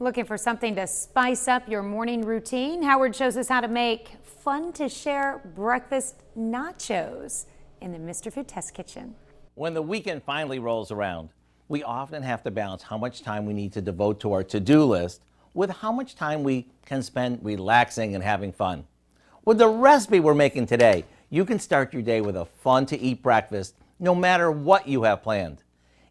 Looking for something to spice up your morning routine? Howard shows us how to make fun to share breakfast nachos in the Mr. Food Test Kitchen. When the weekend finally rolls around, we often have to balance how much time we need to devote to our to-do list with how much time we can spend relaxing and having fun. With the recipe we're making today, you can start your day with a fun-to-eat breakfast no matter what you have planned.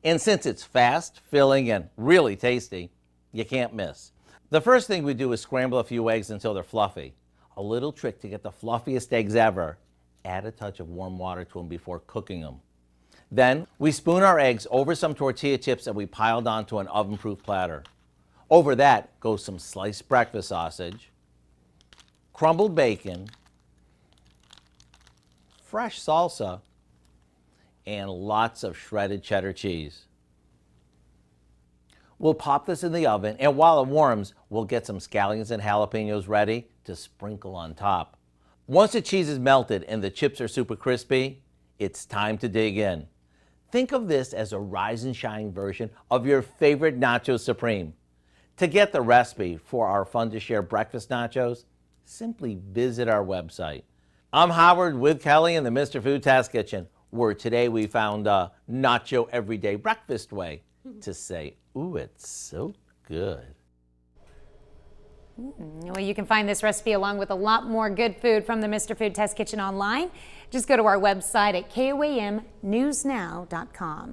And since it's fast, filling, and really tasty, you can't miss. The first thing we do is scramble a few eggs until they're fluffy. A little trick to get the fluffiest eggs ever: add a touch of warm water to them before cooking them. Then we spoon our eggs over some tortilla chips that we piled onto an oven-proof platter. Over that goes some sliced breakfast sausage, crumbled bacon, fresh salsa, and lots of shredded cheddar cheese. We'll pop this in the oven, and while it warms, we'll get some scallions and jalapenos ready to sprinkle on top. Once the cheese is melted and the chips are super crispy, it's time to dig in. Think of this as a rise and shine version of your favorite Nacho Supreme. To get the recipe for our fun to share breakfast nachos, simply visit our website. I'm Howard with Kelly in the Mr. Food Test Kitchen, where today we found a nacho everyday breakfast way to say, ooh, it's so good. Well, you can find this recipe along with a lot more good food from the Mr. Food Test Kitchen online. Just go to our website at KOAMnewsnow.com.